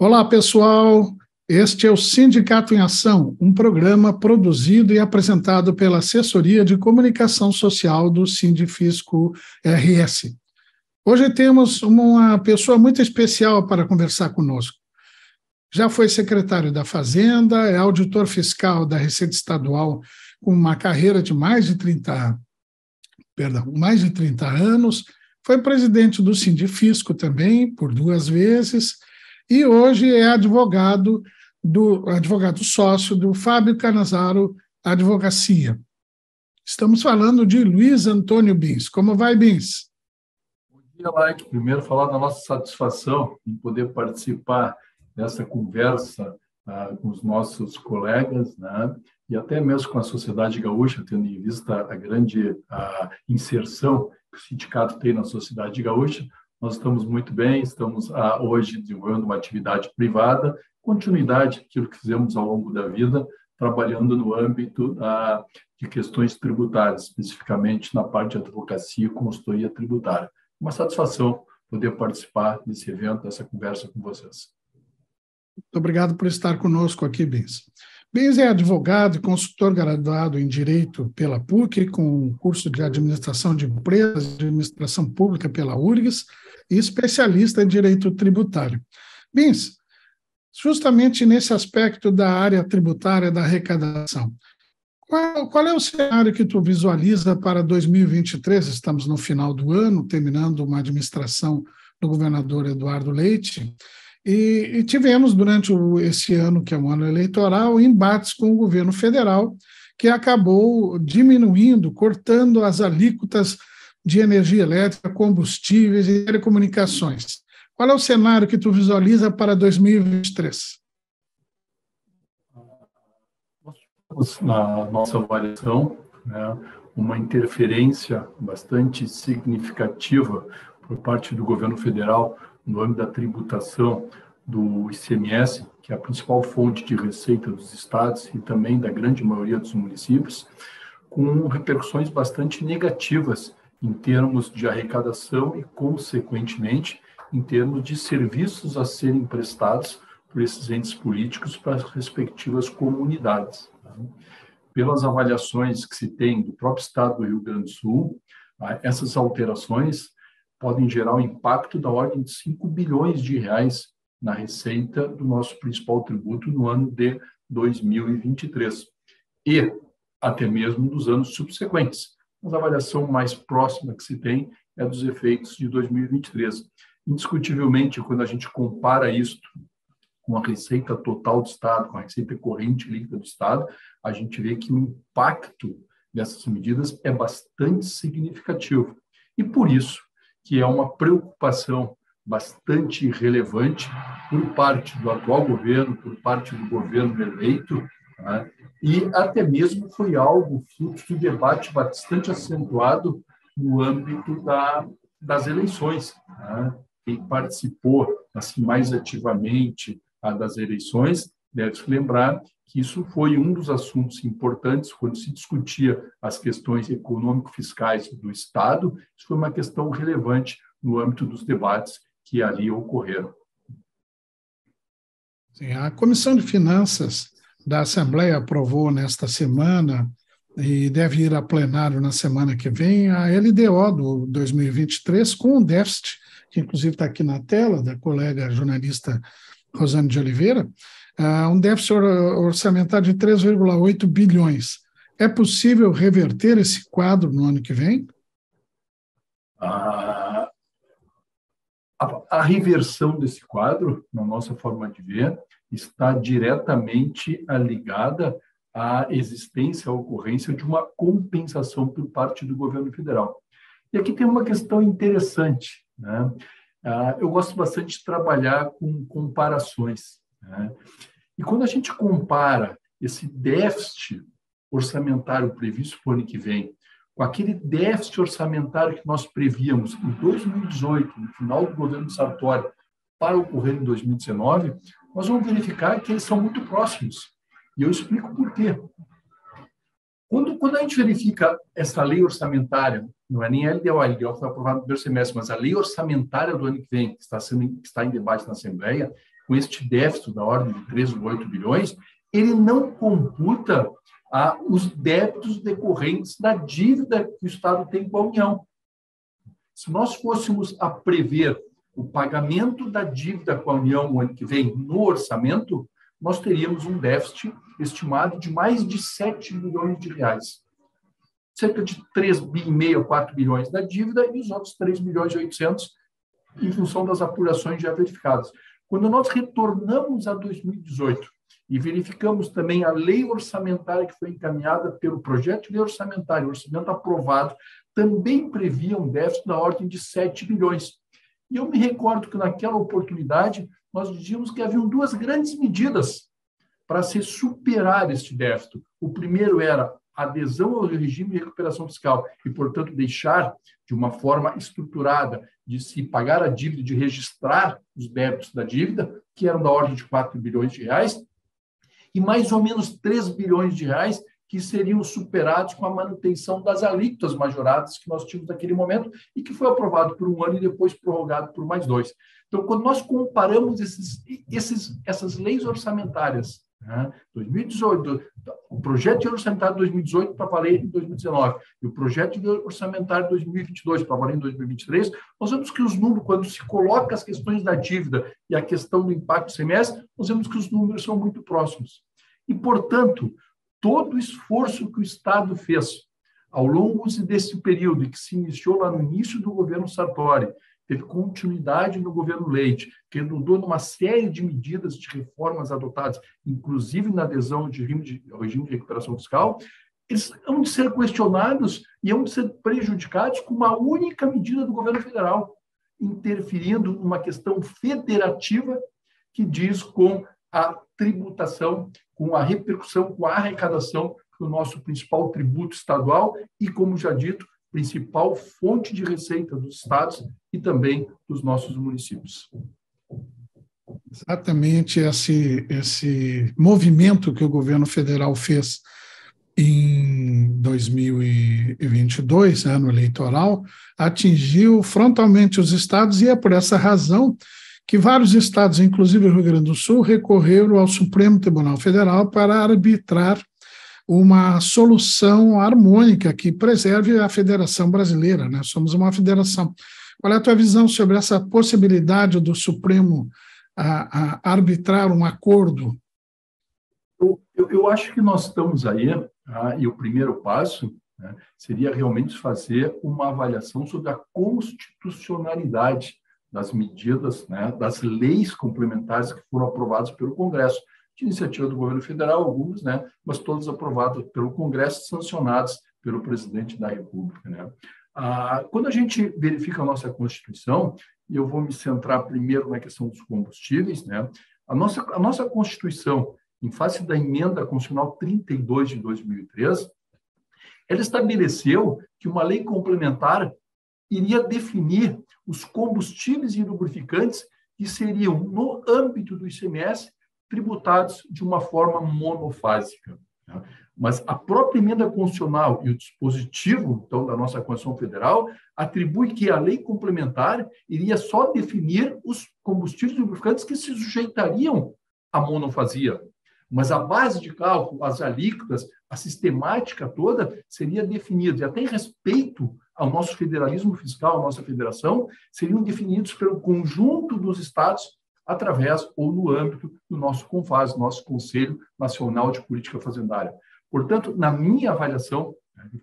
Olá, pessoal. Este é o Sindicato em Ação, um programa produzido e apresentado pela Assessoria de Comunicação Social do Sindifisco RS. Hoje temos uma pessoa muito especial para conversar conosco. Já foi secretário da Fazenda, é auditor fiscal da Receita Estadual com uma carreira de mais de 30 anos, foi presidente do Sindifisco também, por 2 vezes, e hoje é advogado sócio do Fábio Canazaro Advocacia. Estamos falando de Luiz Antônio Bins. Como vai, Bins? Bom dia, Laik. Primeiro, falar da nossa satisfação em poder participar dessa conversa com os nossos colegas, né? E até mesmo com a sociedade gaúcha, tendo em vista a grande inserção que o sindicato tem na sociedade gaúcha. Nós estamos muito bem, estamos hoje desenvolvendo uma atividade privada, continuidade daquilo que fizemos ao longo da vida, trabalhando no âmbito de questões tributárias, especificamente na parte de advocacia e consultoria tributária. Uma satisfação poder participar desse evento, dessa conversa com vocês. Muito obrigado por estar conosco aqui, Bins. Bins é advogado e consultor graduado em Direito pela PUC, com curso de Administração de Empresas e Administração Pública pela URGS e especialista em Direito Tributário. Bins, justamente nesse aspecto da área tributária da arrecadação, qual é o cenário que tu visualiza para 2023? Estamos no final do ano, terminando uma administração do governador Eduardo Leite, e tivemos durante esse ano, que é um ano eleitoral, embates com o governo federal, que acabou diminuindo, cortando as alíquotas de energia elétrica, combustíveis e telecomunicações. Qual é o cenário que tu visualiza para 2023? Nós temos na nossa avaliação, né, uma interferência bastante significativa por parte do governo federal no âmbito da tributação do ICMS, que é a principal fonte de receita dos estados e também da grande maioria dos municípios, com repercussões bastante negativas em termos de arrecadação e, consequentemente, em termos de serviços a serem prestados por esses entes políticos para as respectivas comunidades. Pelas avaliações que se tem do próprio estado do Rio Grande do Sul, essas alterações podem gerar um impacto da ordem de 5 bilhões de reais na receita do nosso principal tributo no ano de 2023 e até mesmo dos anos subsequentes. Mas a avaliação mais próxima que se tem é dos efeitos de 2023. Indiscutivelmente, quando a gente compara isso com a receita total do Estado, com a receita corrente líquida do Estado, a gente vê que o impacto dessas medidas é bastante significativo. E por isso que é uma preocupação bastante relevante por parte do atual governo, por parte do governo eleito, né? E até mesmo foi algo fruto de debate bastante acentuado no âmbito das eleições, né? Quem participou assim, mais ativamente das eleições deve se lembrar que isso foi um dos assuntos importantes quando se discutia as questões econômico-fiscais do Estado. Isso foi uma questão relevante no âmbito dos debates que ali ocorreram. Sim, a Comissão de Finanças da Assembleia aprovou nesta semana e deve ir a plenário na semana que vem a LDO do 2023 com um déficit, que inclusive está aqui na tela, da colega jornalista Rosane de Oliveira, um déficit orçamentário de 3,8 bilhões. É possível reverter esse quadro no ano que vem? A reversão desse quadro, na nossa forma de ver, está diretamente ligada à existência, à ocorrência de uma compensação por parte do governo federal. E aqui tem uma questão interessante, né? Eu gosto bastante de trabalhar com comparações, né? E quando a gente compara esse déficit orçamentário previsto para o ano que vem com aquele déficit orçamentário que nós prevíamos em 2018, no final do governo Sartori, para ocorrer em 2019, nós vamos verificar que eles são muito próximos. E eu explico por quê. Quando a gente verifica essa lei orçamentária, não é nem a LDO, a LDO foi aprovada no primeiro semestre, mas a lei orçamentária do ano que vem, que está em debate na Assembleia, com este déficit da ordem de 3,8 bilhões, ele não computa os débitos decorrentes da dívida que o Estado tem com a União. Se nós fôssemos a prever o pagamento da dívida com a União no ano que vem no orçamento, nós teríamos um déficit estimado de mais de 7 bilhões de reais. Cerca de 3,5, 4 bilhões da dívida e os outros 3 milhões e 800 em função das apurações já verificadas. Quando nós retornamos a 2018 e verificamos também a lei orçamentária que foi encaminhada pelo projeto de lei orçamentária, o orçamento aprovado, também previa um déficit na ordem de 7 bilhões. E eu me recordo que naquela oportunidade nós dizíamos que haviam duas grandes medidas para se superar este déficit. O primeiro era a adesão ao regime de recuperação fiscal e, portanto, deixar de uma forma estruturada de se pagar a dívida, de registrar os débitos da dívida, que eram da ordem de 4 bilhões de reais, e mais ou menos 3 bilhões de reais que seriam superados com a manutenção das alíquotas majoradas que nós tínhamos naquele momento e que foi aprovado por um ano e depois prorrogado por mais 2. Então, quando nós comparamos essas leis orçamentárias, 2018, o projeto de orçamentário de 2018 para valer em 2019 e o projeto de orçamentário de 2022 para valer em 2023, nós vemos que os números, quando se coloca as questões da dívida e a questão do impacto do semestre, nós vemos que os números são muito próximos. E, portanto, todo o esforço que o Estado fez ao longo desse período, que se iniciou lá no início do governo Sartori, teve continuidade no governo Leite, que redundou numa série de medidas de reformas adotadas, inclusive na adesão ao regime de recuperação fiscal, eles hão de ser questionados e hão de ser prejudicados com uma única medida do governo federal, interferindo numa questão federativa que diz com a tributação, com a repercussão, com a arrecadação do nosso principal tributo estadual e, como já dito, principal fonte de receita dos estados e também dos nossos municípios. Exatamente esse movimento que o governo federal fez em 2022, ano eleitoral, atingiu frontalmente os estados e é por essa razão que vários estados, inclusive o Rio Grande do Sul, recorreram ao Supremo Tribunal Federal para arbitrar uma solução harmônica que preserve a Federação Brasileira, né? Somos uma federação. Qual é a tua visão sobre essa possibilidade do Supremo a arbitrar um acordo? Eu acho que nós estamos aí, e o primeiro passo, né, seria realmente fazer uma avaliação sobre a constitucionalidade das medidas, né, das leis complementares que foram aprovadas pelo Congresso, de iniciativa do governo federal, algumas, né, mas todas aprovadas pelo Congresso, sancionadas pelo presidente da República, né. Quando a gente verifica a nossa Constituição, e eu vou me centrar primeiro na questão dos combustíveis, né, a nossa Constituição, em face da emenda constitucional 32 de 2003, ela estabeleceu que uma lei complementar iria definir os combustíveis e lubrificantes que seriam, no âmbito do ICMS, tributados de uma forma monofásica. Né? Mas a própria emenda constitucional e o dispositivo, então, da nossa Constituição Federal atribui que a lei complementar iria só definir os combustíveis e lubrificantes que se sujeitariam à monofasia. Mas a base de cálculo, as alíquotas, a sistemática toda seria definida. E até em respeito ao nosso federalismo fiscal, à nossa federação, seriam definidos pelo conjunto dos estados através ou no âmbito do nosso CONFAS, nosso Conselho Nacional de Política Fazendária. Portanto, na minha avaliação,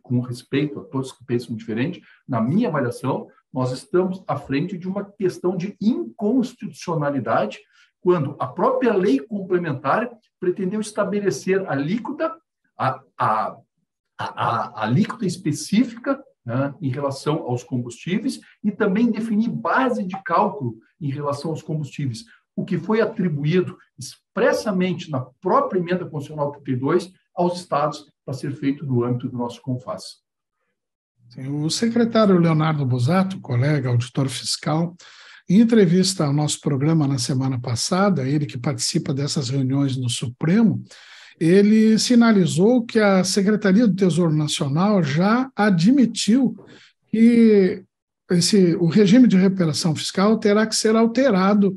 com respeito a todos que pensam diferente, na minha avaliação, nós estamos à frente de uma questão de inconstitucionalidade, quando a própria lei complementar pretendeu estabelecer a alíquota, a alíquota específica, né, em relação aos combustíveis e também definir base de cálculo em relação aos combustíveis, o que foi atribuído expressamente na própria emenda constitucional 32 aos estados para ser feito no âmbito do nosso CONFAS. O secretário Leonardo Busato, colega, auditor fiscal, em entrevista ao nosso programa na semana passada, ele que participa dessas reuniões no Supremo, ele sinalizou que a Secretaria do Tesouro Nacional já admitiu que o regime de recuperação fiscal terá que ser alterado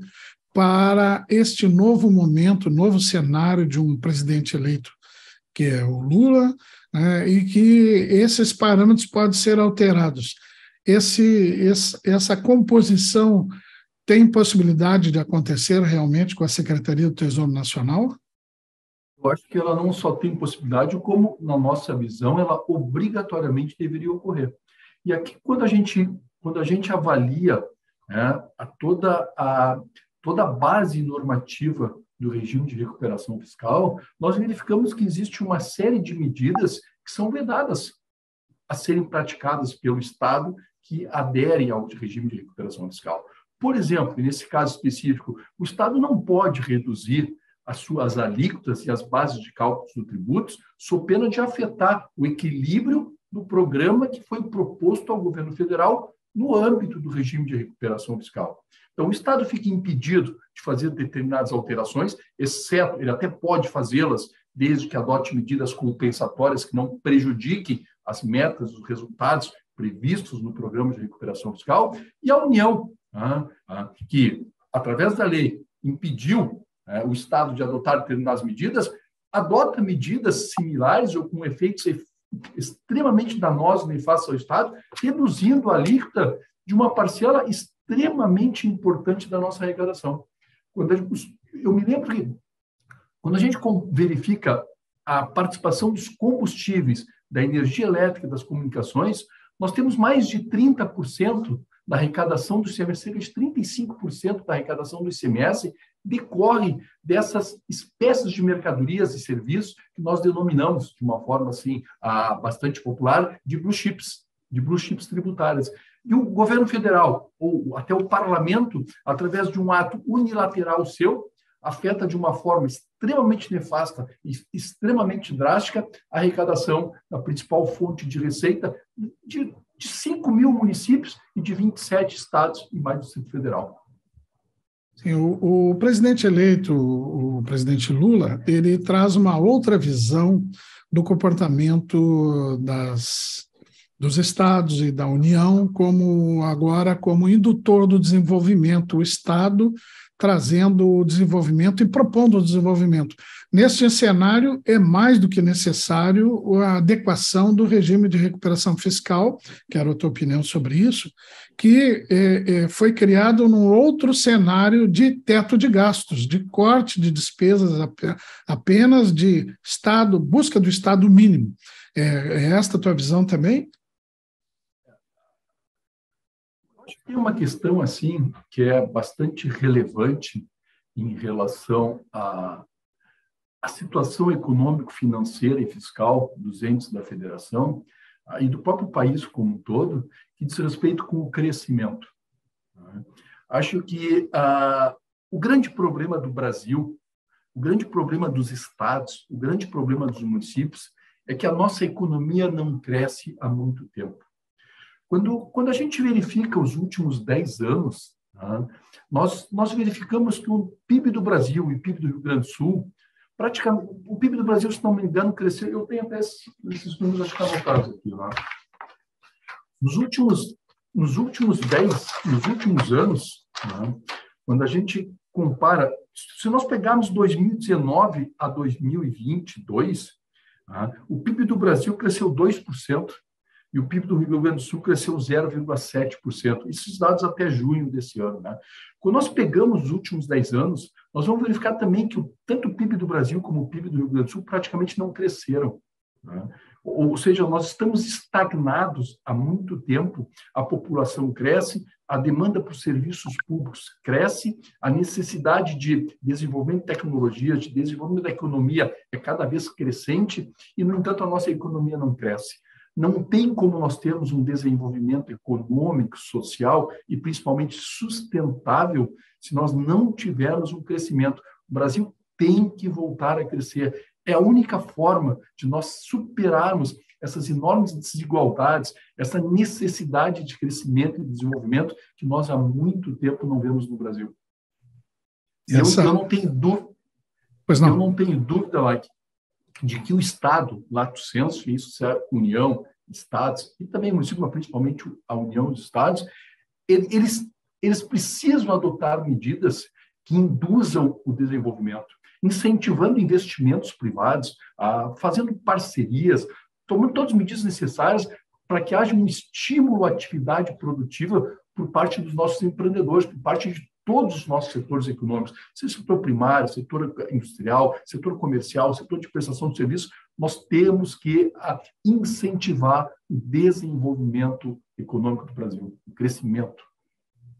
para este novo momento, novo cenário de um presidente eleito, que é o Lula, né, e que esses parâmetros podem ser alterados. Essa composição tem possibilidade de acontecer realmente com a Secretaria do Tesouro Nacional? Eu acho que ela não só tem possibilidade, como, na nossa visão, ela obrigatoriamente deveria ocorrer. E aqui, quando a gente avalia, né, toda a base normativa do regime de recuperação fiscal, nós verificamos que existe uma série de medidas que são vedadas a serem praticadas pelo Estado que adere ao regime de recuperação fiscal. Por exemplo, nesse caso específico, o Estado não pode reduzir as suas alíquotas e as bases de cálculos do tributos, sob pena de afetar o equilíbrio do programa que foi proposto ao governo federal no âmbito do regime de recuperação fiscal. Então, o Estado fica impedido de fazer determinadas alterações, exceto, ele até pode fazê-las, desde que adote medidas compensatórias que não prejudiquem as metas, os resultados previstos no programa de recuperação fiscal, e a União, que, através da lei, impediu o Estado de adotar determinadas medidas, adota medidas similares ou com efeitos extremamente danosos e nefastos ao Estado, reduzindo a alíquota de uma parcela extremamente importante da nossa arrecadação. Eu me lembro que, quando a gente verifica a participação dos combustíveis, da energia elétrica, das comunicações, nós temos mais de 30% da arrecadação do ICMS, cerca de 35% da arrecadação do ICMS decorre dessas espécies de mercadorias e serviços que nós denominamos, de uma forma assim bastante popular, de blue chips tributárias. E o governo federal, ou até o parlamento, através de um ato unilateral seu, afeta de uma forma extremamente nefasta e extremamente drástica a arrecadação da principal fonte de receita de 5 mil municípios e de 27 estados e mais do Distrito Federal. Sim, o presidente eleito, o presidente Lula, ele traz uma outra visão do comportamento dos estados e da União como indutor do desenvolvimento, o Estado trazendo o desenvolvimento e propondo o desenvolvimento. Neste cenário, é mais do que necessário a adequação do regime de recuperação fiscal, quero a tua opinião sobre isso, que foi criado num outro cenário de teto de gastos, de corte de despesas apenas de Estado, busca do Estado mínimo. É esta a tua visão também? Tem uma questão assim que é bastante relevante em relação à situação econômico-financeira e fiscal dos entes da federação e do próprio país como um todo, que diz respeito com o crescimento. Acho que o grande problema do Brasil, o grande problema dos estados, o grande problema dos municípios é que a nossa economia não cresce há muito tempo. Quando a gente verifica os últimos 10 anos, nós verificamos que o PIB do Brasil e o PIB do Rio Grande do Sul, praticamente, o PIB do Brasil, se não me engano, cresceu, eu tenho até esses números acho que anotados aqui. Nos últimos anos, quando a gente compara, se nós pegarmos 2019 a 2022, o PIB do Brasil cresceu 2%. E o PIB do Rio Grande do Sul cresceu 0,7%. Esses dados até junho desse ano. Quando nós pegamos os últimos 10 anos, nós vamos verificar também que tanto o PIB do Brasil como o PIB do Rio Grande do Sul praticamente não cresceram. Ou seja, nós estamos estagnados há muito tempo, a população cresce, a demanda por serviços públicos cresce, a necessidade de desenvolvimento de tecnologia, de desenvolvimento da economia é cada vez crescente e, no entanto, a nossa economia não cresce. Não tem como nós termos um desenvolvimento econômico, social e principalmente sustentável se nós não tivermos um crescimento. O Brasil tem que voltar a crescer. É a única forma de nós superarmos essas enormes desigualdades, essa necessidade de crescimento e desenvolvimento que nós há muito tempo não vemos no Brasil. Eu não tenho dúvida, eu não tenho dúvida, Mike, de que o Estado, lato sensu, isso é União, Estados, e também o município, mas principalmente a União dos Estados, eles precisam adotar medidas que induzam o desenvolvimento, incentivando investimentos privados, fazendo parcerias, tomando todas as medidas necessárias para que haja um estímulo à atividade produtiva por parte dos nossos empreendedores, por parte de todos os nossos setores econômicos, seja setor primário, setor industrial, setor comercial, setor de prestação de serviços, nós temos que incentivar o desenvolvimento econômico do Brasil, o crescimento.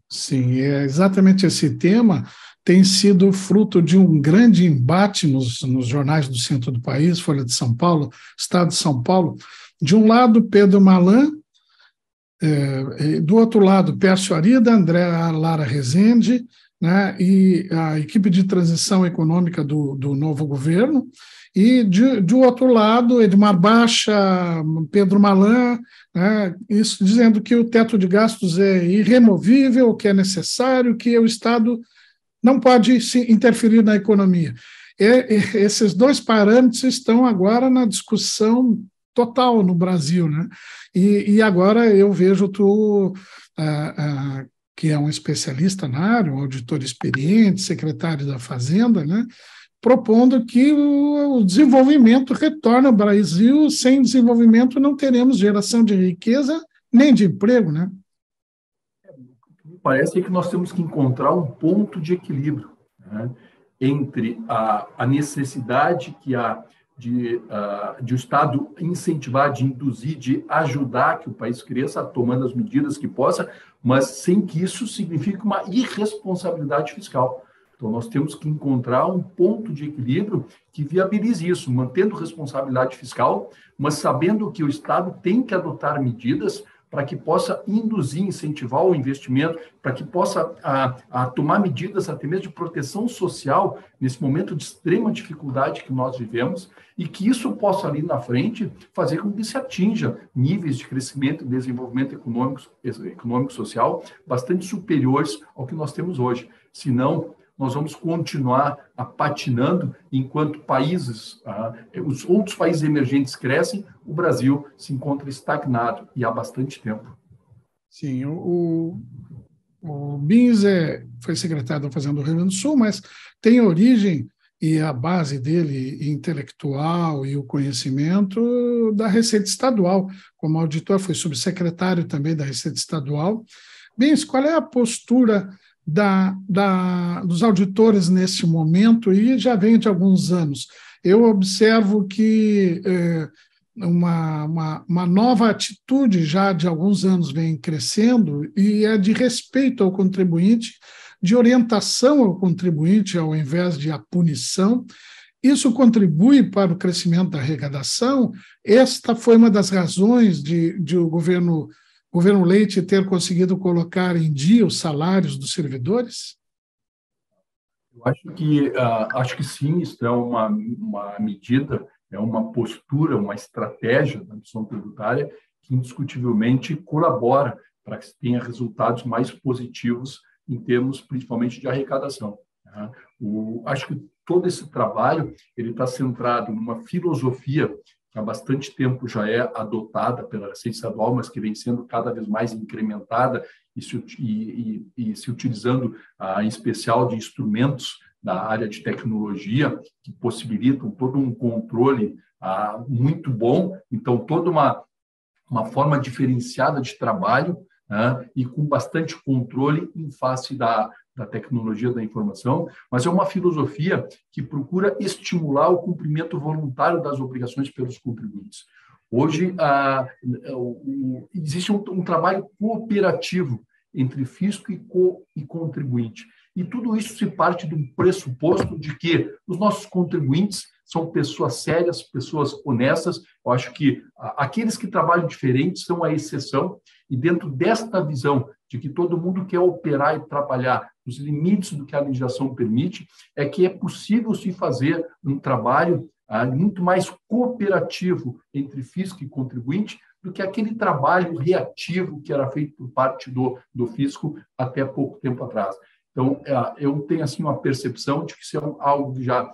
Sim, é exatamente esse tema tem sido fruto de um grande embate nos jornais do centro do país, Folha de São Paulo, Estado de São Paulo. De um lado, Pedro Malan, do outro lado, Pércio Arida, André Lara Rezende, né, e a equipe de transição econômica do novo governo, e de outro lado, Edmar Baixa, Pedro Malan, né, isso dizendo que o teto de gastos é irremovível, que é necessário, que o Estado não pode se interferir na economia. Esses dois parâmetros estão agora na discussão total no Brasil, né? E agora eu vejo tu, que é um especialista na área, um auditor experiente, secretário da Fazenda, né? Propondo que o desenvolvimento retorne ao Brasil. Sem desenvolvimento não teremos geração de riqueza nem de emprego, né? Parece que nós temos que encontrar um ponto de equilíbrio, né, entre a necessidade que há de o Estado incentivar, de induzir, de ajudar que o país cresça, tomando as medidas que possa, mas sem que isso signifique uma irresponsabilidade fiscal. Então, nós temos que encontrar um ponto de equilíbrio que viabilize isso, mantendo responsabilidade fiscal, mas sabendo que o Estado tem que adotar medidas para que possa induzir, incentivar o investimento, para que possa tomar medidas até mesmo de proteção social nesse momento de extrema dificuldade que nós vivemos, e que isso possa ali na frente fazer com que se atinja níveis de crescimento e desenvolvimento econômico social bastante superiores ao que nós temos hoje. Senão, nós vamos continuar patinando enquanto os outros países emergentes crescem, o Brasil se encontra estagnado e há bastante tempo. Sim, o Bins foi secretário da Fazenda do Rio Grande do Sul, mas tem origem e a base dele intelectual e o conhecimento da Receita Estadual. Como auditor, foi subsecretário também da Receita Estadual. Bins, qual é a postura dos auditores nesse momento, e já vem de alguns anos? Eu observo que uma nova atitude já de alguns anos vem crescendo, e é de respeito ao contribuinte, de orientação ao contribuinte ao invés de a punição. Isso contribui para o crescimento da arrecadação. Esta foi uma das razões de o governo Leite ter conseguido colocar em dia os salários dos servidores? Eu acho que sim, isso é uma medida, é uma postura, uma estratégia da missão tributária que indiscutivelmente colabora para que se tenha resultados mais positivos em termos principalmente de arrecadação. Acho que todo esse trabalho ele está centrado numa filosofia que há bastante tempo já é adotada pela Receita Estadual, mas que vem sendo cada vez mais incrementada e se utilizando, em especial, de instrumentos da área de tecnologia que possibilitam todo um controle muito bom. Então, toda uma forma diferenciada de trabalho, né, e com bastante controle em face da tecnologia da informação, mas é uma filosofia que procura estimular o cumprimento voluntário das obrigações pelos contribuintes. Hoje, existe um trabalho cooperativo entre fisco e contribuinte. E tudo isso se parte de um pressuposto de que os nossos contribuintes são pessoas sérias, pessoas honestas. Eu acho que aqueles que trabalham diferente são a exceção, e dentro desta visão de que todo mundo quer operar e trabalhar nos limites do que a legislação permite, é que é possível se fazer um trabalho muito mais cooperativo entre fisco e contribuinte do que aquele trabalho reativo que era feito por parte do fisco até pouco tempo atrás. Então, eu tenho assim uma percepção de que isso é algo que já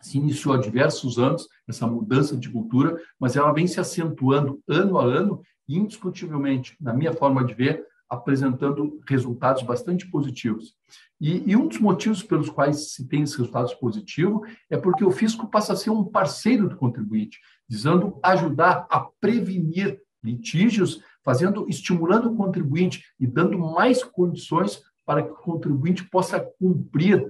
se iniciou há diversos anos, essa mudança de cultura, mas ela vem se acentuando ano a ano e, indiscutivelmente, na minha forma de ver, apresentando resultados bastante positivos. E um dos motivos pelos quais se tem esses resultados positivos é porque o fisco passa a ser um parceiro do contribuinte, visando ajudar a prevenir litígios, estimulando o contribuinte e dando mais condições para que o contribuinte possa cumprir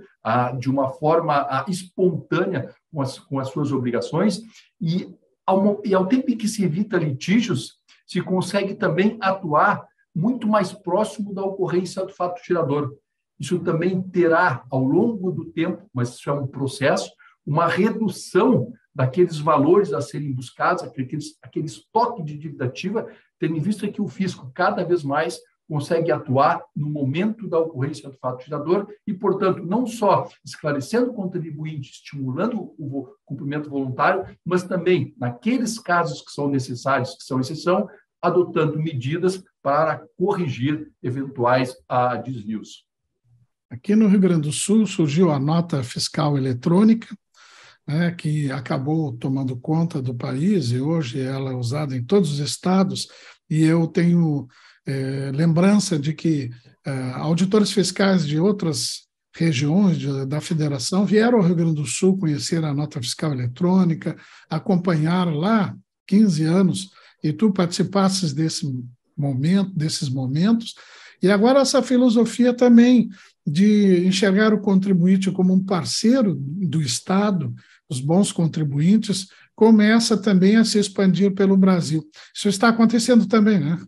de uma forma espontânea com as suas obrigações e ao tempo em que se evita litígios, se consegue também atuar muito mais próximo da ocorrência do fato gerador. Isso também terá, ao longo do tempo, mas isso é um processo, uma redução daqueles valores a serem buscados, aquele estoque de dívida ativa, tendo em vista que o fisco cada vez mais consegue atuar no momento da ocorrência do fato gerador e, portanto, não só esclarecendo o contribuinte, estimulando o cumprimento voluntário, mas também, naqueles casos que são necessários, que são exceção, adotando medidas para corrigir eventuais desvios. Aqui no Rio Grande do Sul surgiu a nota fiscal eletrônica, né, que acabou tomando conta do país e hoje ela é usada em todos os estados, e eu tenho lembrança de que auditores fiscais de outras regiões da federação vieram ao Rio Grande do Sul conhecer a nota fiscal eletrônica, acompanhar lá 15 anos, e tu participasses desses momentos, e agora essa filosofia também de enxergar o contribuinte como um parceiro do Estado, os bons contribuintes, começa também a se expandir pelo Brasil. Isso está acontecendo também, né?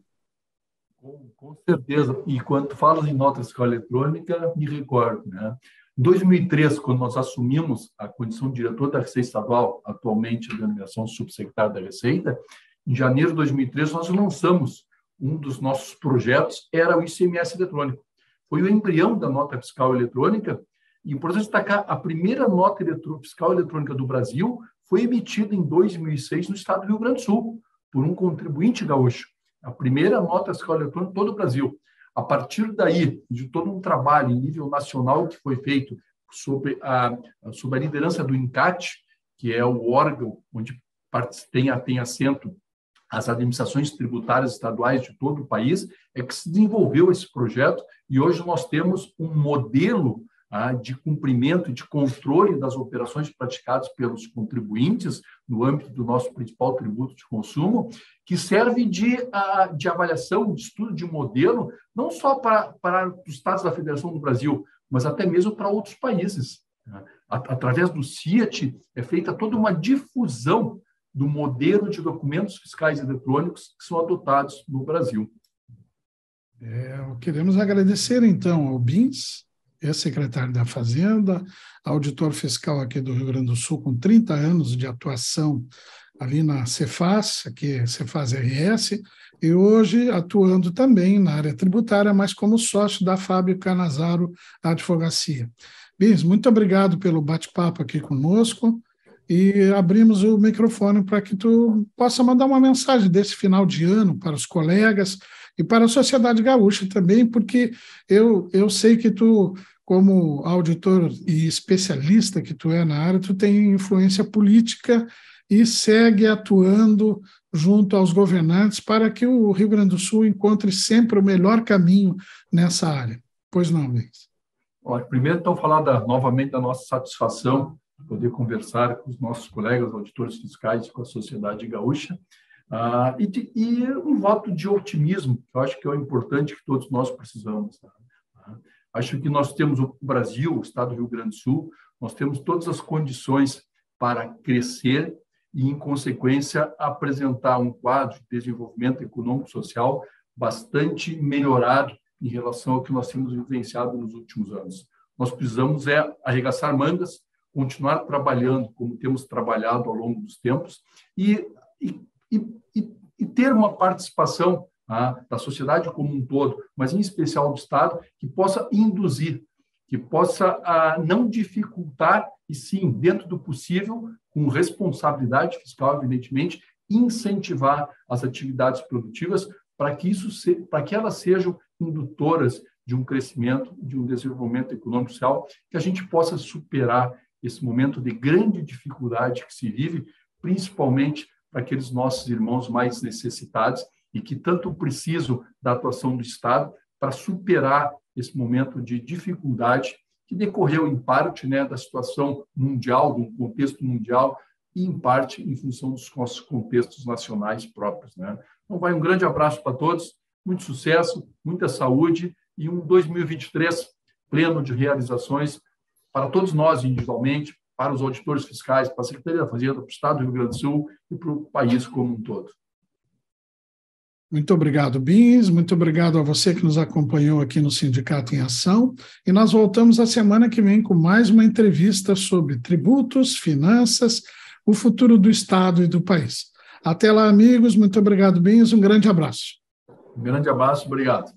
Com certeza. E quando tu falas em nota fiscal eletrônica, me recordo, né? Em 2003, quando nós assumimos a condição de diretor da Receita Estadual, atualmente a denominação subsecretário da Receita, em janeiro de 2003, nós lançamos um dos nossos projetos, era o ICMS eletrônico. Foi o embrião da nota fiscal eletrônica, e é importante destacar, a primeira nota fiscal eletrônica do Brasil foi emitida em 2006 no estado do Rio Grande do Sul, por um contribuinte gaúcho. A primeira nota fiscal eletrônica de todo o Brasil. A partir daí, de todo um trabalho em nível nacional que foi feito sob a liderança do INCAT, que é o órgão onde tem assento as administrações tributárias estaduais de todo o país, é que se desenvolveu esse projeto e hoje nós temos um modelo de cumprimento e de controle das operações praticadas pelos contribuintes no âmbito do nosso principal tributo de consumo, que serve de avaliação, de estudo de modelo, não só para os estados da Federação do Brasil, mas até mesmo para outros países. Através do CIAT é feita toda uma difusão do modelo de documentos fiscais eletrônicos que são adotados no Brasil. Queremos agradecer, então, ao Bins, ex-secretário da Fazenda, auditor fiscal aqui do Rio Grande do Sul, com 30 anos de atuação ali na Cefaz, aqui é Cefaz RS, e hoje atuando também na área tributária, mas como sócio da Fábio Canazaro Advocacia. Bins, muito obrigado pelo bate-papo aqui conosco, e abrimos o microfone para que tu possa mandar uma mensagem desse final de ano para os colegas e para a sociedade gaúcha também, porque eu sei que tu, como auditor e especialista que tu é na área, tu tem influência política e segue atuando junto aos governantes para que o Rio Grande do Sul encontre sempre o melhor caminho nessa área. Pois não, Luiz? Primeiro, então, falar novamente da nossa satisfação poder conversar com os nossos colegas auditores fiscais, com a sociedade gaúcha, e um voto de otimismo, que eu acho que é o importante que todos nós precisamos. Acho que nós temos o Brasil, o estado do Rio Grande do Sul, nós temos todas as condições para crescer e, em consequência, apresentar um quadro de desenvolvimento econômico e social bastante melhorado em relação ao que nós temos vivenciado nos últimos anos. Nós precisamos arregaçar mangas, continuar trabalhando como temos trabalhado ao longo dos tempos e ter uma participação da sociedade como um todo, mas em especial do Estado, que possa induzir, que possa não dificultar e sim, dentro do possível, com responsabilidade fiscal, evidentemente, incentivar as atividades produtivas para que elas sejam indutoras de um crescimento, de um desenvolvimento econômico e social, que a gente possa superar esse momento de grande dificuldade que se vive, principalmente para aqueles nossos irmãos mais necessitados e que tanto precisam da atuação do Estado, para superar esse momento de dificuldade que decorreu, em parte, da situação mundial, do contexto mundial, e, em parte, em função dos nossos contextos nacionais próprios. Então, vai um grande abraço para todos, muito sucesso, muita saúde e um 2023 pleno de realizações para todos nós individualmente, para os auditores fiscais, para a Secretaria da Fazenda, para o Estado do Rio Grande do Sul e para o país como um todo. Muito obrigado, Bins. Muito obrigado a você que nos acompanhou aqui no Sindicato em Ação. E nós voltamos a semana que vem com mais uma entrevista sobre tributos, finanças, o futuro do Estado e do país. Até lá, amigos. Muito obrigado, Bins. Um grande abraço. Um grande abraço. Obrigado.